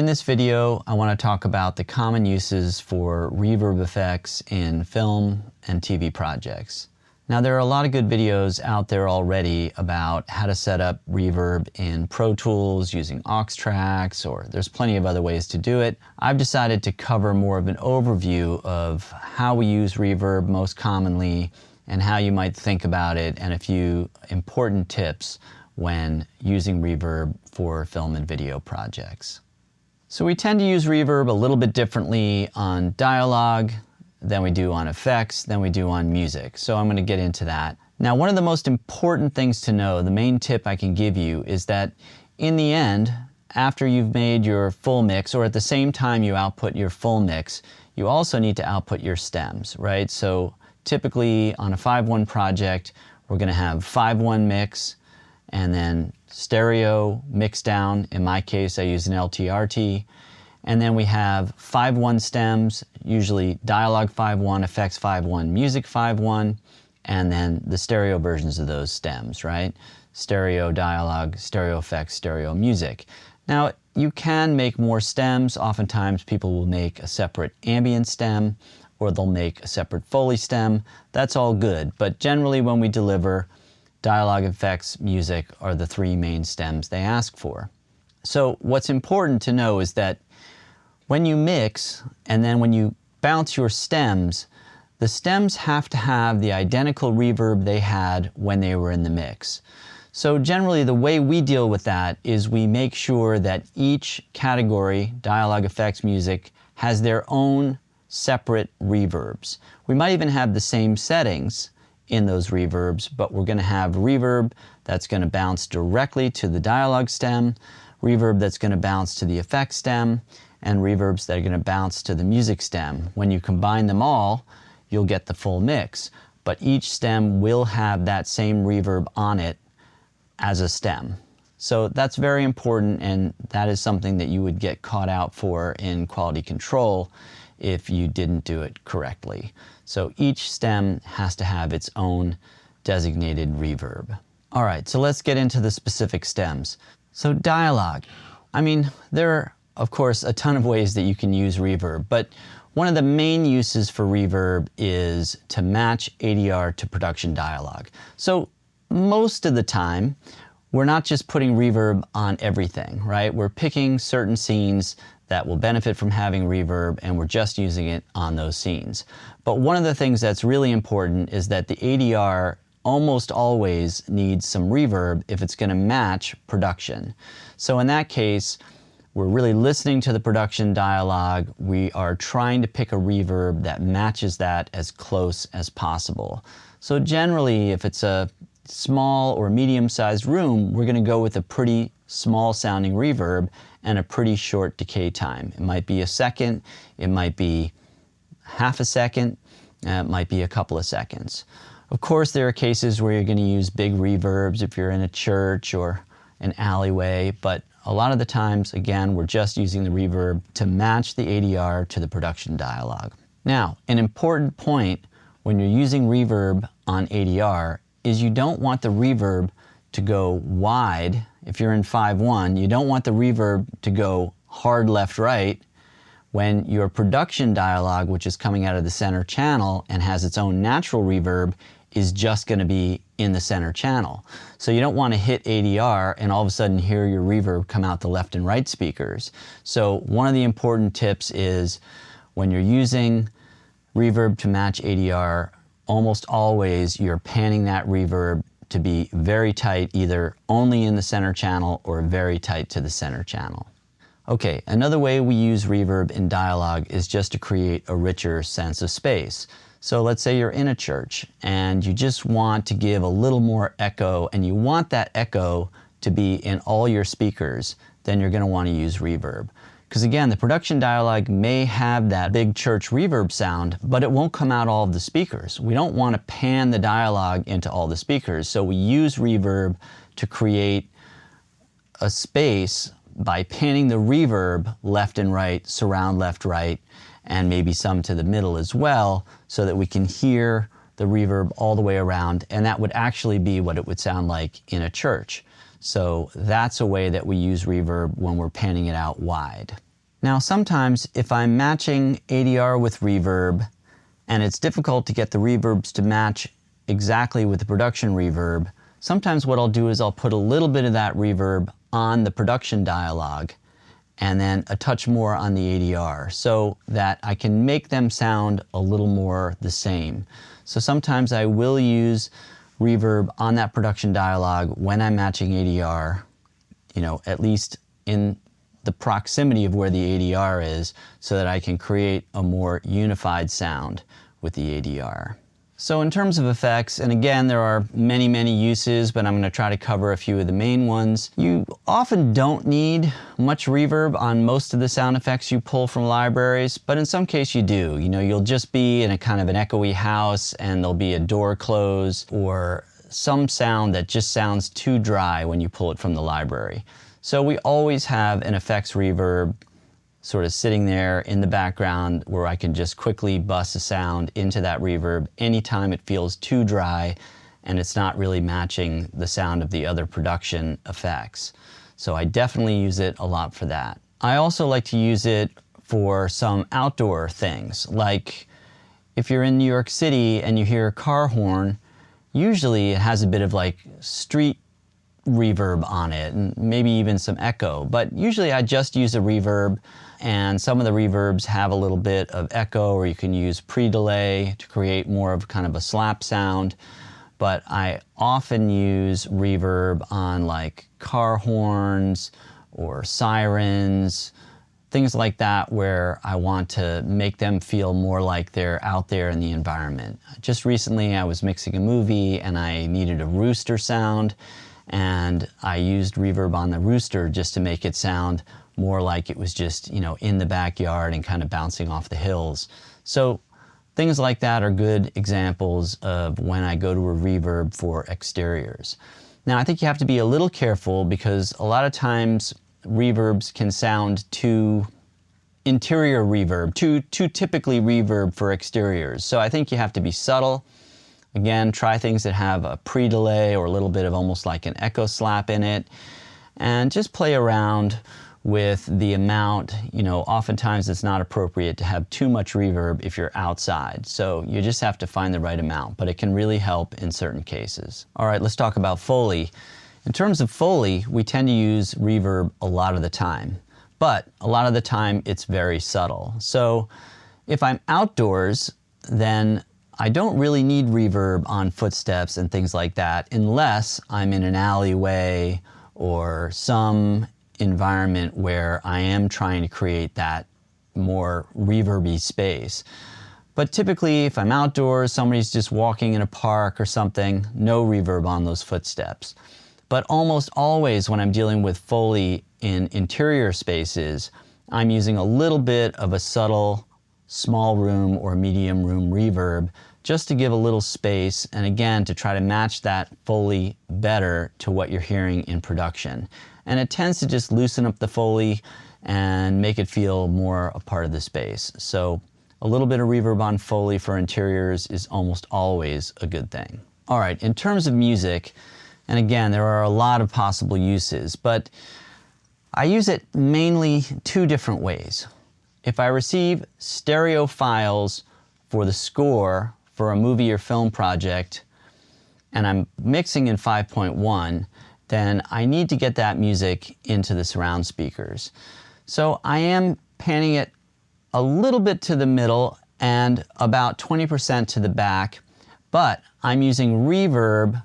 In this video, I want to talk about the common uses for reverb effects in film and TV projects. Now, there are a lot of good videos out there already about how to set up reverb in ProTools using aux tracks, or there's plenty of other ways to do it. I've decided to cover more of an overview of how we use reverb most commonly and how you might think about it, and a few important tips when using reverb for film and video projects. So we tend to use reverb a little bit differently on dialogue than we do on effects, than we do on music. So I'm going to get into that. Now, one of the most important things to know, the main tip I can give you, is that in the end, after you've made your full mix, or at the same time you output your full mix, you also need to output your stems, right? So typically on a 5/1 project, we're going to have 5/1 mix, and then stereo mix down. In my case, I use an LTRT. And then we have 5/1 stems, usually dialogue 5/1, effects 5/1, music 5/1, and then the stereo versions of those stems, right? Stereo dialogue, stereo effects, stereo music. Now, you can make more stems. Oftentimes people will make a separate ambient stem, or they'll make a separate Foley stem. That's all good. But generally when we deliver, dialogue, effects, music are the three main stems they ask for. So what's important to know is that when you mix, and then when you bounce your stems, the stems have to have the identical reverb they had when they were in the mix. So generally the way we deal with that is we make sure that each category, dialogue, effects, music, has their own separate reverbs. We might even have the same settings in those reverbs, but we're going to have reverb that's going to bounce directly to the dialogue stem, reverb that's going to bounce to the effects stem, and reverbs that are going to bounce to the music stem. When you combine them all, you'll get the full mix, but each stem will have that same reverb on it as a stem. So that's very important, and that is something that you would get caught out for in quality control if you didn't do it correctly. So each stem has to have its own designated reverb. All right, so let's get into the specific stems. So dialogue. I mean, there are, of course, a ton of ways that you can use reverb, but one of the main uses for reverb is to match ADR to production dialogue. So most of the time, we're not just putting reverb on everything, right? We're picking certain scenes that will benefit from having reverb, and we're just using it on those scenes. But one of the things that's really important is that the ADR almost always needs some reverb if it's going to match production. So in that case, we're really listening to the production dialogue. We are trying to pick a reverb that matches that as close as possible. So generally, if it's a small or medium-sized room, we're going to go with a pretty small sounding reverb and a pretty short decay time. It might be a second, it might be half a second, it might be a couple of seconds. Of course, there are cases where you're going to use big reverbs if you're in a church or an alleyway, but a lot of the times, again, we're just using the reverb to match the ADR to the production dialogue. Now, an important point when you're using reverb on ADR is you don't want the reverb to go wide. If you're in 5/1, you don't want the reverb to go hard left-right when your production dialogue, which is coming out of the center channel and has its own natural reverb, is just going to be in the center channel. So you don't want to hit ADR and all of a sudden hear your reverb come out the left and right speakers. So one of the important tips is when you're using reverb to match ADR, almost always you're panning that reverb to be very tight, either only in the center channel or very tight to the center channel. Okay, another way we use reverb in dialogue is just to create a richer sense of space. So let's say you're in a church and you just want to give a little more echo, and you want that echo to be in all your speakers, then you're going to want to use reverb. Because again, the production dialogue may have that big church reverb sound, but it won't come out all of the speakers. We don't want to pan the dialogue into all the speakers, so we use reverb to create a space by panning the reverb left and right, surround left, right, and maybe some to the middle as well, so that we can hear the reverb all the way around, and that would actually be what it would sound like in a church. So that's a way that we use reverb when we're panning it out wide. Now sometimes if I'm matching ADR with reverb and it's difficult to get the reverbs to match exactly with the production reverb, sometimes what I'll do is I'll put a little bit of that reverb on the production dialogue and then a touch more on the ADR so that I can make them sound a little more the same. So sometimes I will use reverb on that production dialogue when I'm matching ADR, you know, at least in the proximity of where the ADR is so that I can create a more unified sound with the ADR. So in terms of effects, and again there are many uses, but I'm going to try to cover a few of the main ones. You often don't need much reverb on most of the sound effects you pull from libraries, but in some case you do. You know, you'll just be in a kind of an echoey house and there'll be a door close or some sound that just sounds too dry when you pull it from the library. So we always have an effects reverb sort of sitting there in the background where I can just quickly bust a sound into that reverb anytime it feels too dry and it's not really matching the sound of the other production effects. So I definitely use it a lot for that. I also like to use it for some outdoor things, like if you're in New York City and you hear a car horn, usually it has a bit of like street reverb on it and maybe even some echo, but usually I just use a reverb, and some of the reverbs have a little bit of echo, or you can use pre-delay to create more of kind of a slap sound. But I often use reverb on like car horns or sirens, things like that where I want to make them feel more like they're out there in the environment. Just recently I was mixing a movie and I needed a rooster sound, and I used reverb on the rooster just to make it sound more like it was just, you know, in the backyard and kind of bouncing off the hills. So things like that are good examples of when I go to a reverb for exteriors. Now I think you have to be a little careful because a lot of times reverbs can sound too interior reverb, too typically reverb for exteriors. So I think you have to be subtle. Again, try things that have a pre-delay or a little bit of almost like an echo slap in it, and just play around with the amount. You know, oftentimes it's not appropriate to have too much reverb if you're outside, so you just have to find the right amount, but it can really help in certain cases. All right, let's talk about Foley. In terms of Foley, we tend to use reverb a lot of the time, but a lot of the time it's very subtle. So if I'm outdoors, then I don't really need reverb on footsteps and things like that unless I'm in an alleyway or some environment where I am trying to create that more reverby space. But typically if I'm outdoors, somebody's just walking in a park or something, no reverb on those footsteps. But almost always when I'm dealing with Foley in interior spaces, I'm using a little bit of a subtle small room or medium room reverb just to give a little space, and again to try to match that Foley better to what you're hearing in production. And it tends to just loosen up the Foley and make it feel more a part of the space. So a little bit of reverb on Foley for interiors is almost always a good thing. All right, in terms of music, and again there are a lot of possible uses, but I use it mainly two different ways. If I receive stereo files for the score for a movie or film project and I'm mixing in 5.1, then I need to get that music into the surround speakers. So I am panning it a little bit to the middle and about 20% to the back, but I'm using reverb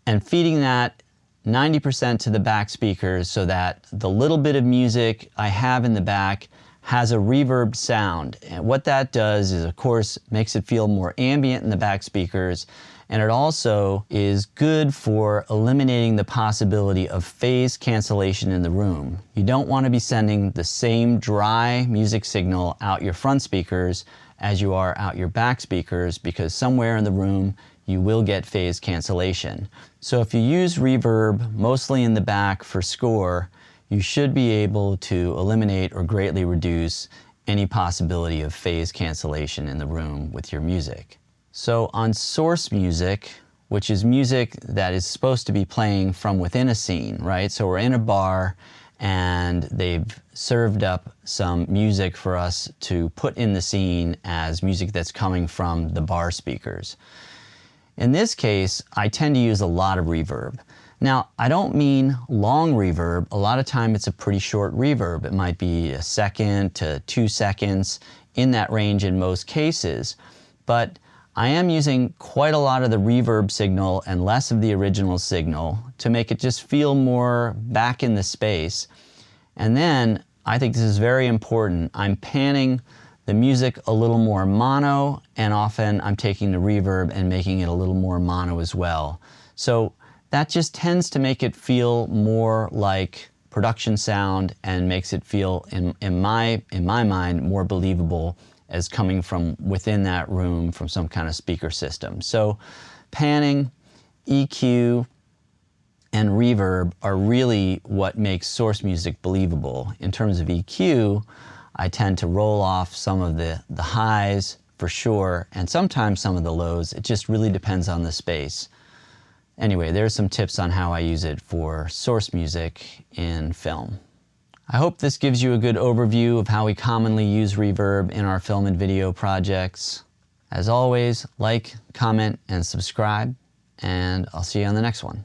and feeding that 90% to the back speakers so that the little bit of music I have in the back has a reverb sound. And what that does is, of course, makes it feel more ambient in the back speakers, and it also is good for eliminating the possibility of phase cancellation in the room. You don't want to be sending the same dry music signal out your front speakers as you are out your back speakers, because somewhere in the room you will get phase cancellation. So if you use reverb mostly in the back for score, you should be able to eliminate or greatly reduce any possibility of phase cancellation in the room with your music. So on source music, which is music that is supposed to be playing from within a scene, right? So we're in a bar and they've served up some music for us to put in the scene as music that's coming from the bar speakers. In this case, I tend to use a lot of reverb. Now, I don't mean long reverb. A lot of time it's a pretty short reverb. It might be 1 second to 2 seconds, in that range in most cases. But I am using quite a lot of the reverb signal and less of the original signal to make it just feel more back in the space. And then, I think this is very important, I'm panning the music a little more mono, and often I'm taking the reverb and making it a little more mono as well. So that just tends to make it feel more like production sound and makes it feel, in my mind, more believable as coming from within that room from some kind of speaker system. So panning, EQ, and reverb are really what makes source music believable. In terms of EQ, I tend to roll off some of the highs for sure, and sometimes some of the lows. It just really depends on the space. Anyway, there's some tips on how I use it for source music in film. I hope this gives you a good overview of how we commonly use reverb in our film and video projects. As always, like, comment, and subscribe, and I'll see you on the next one.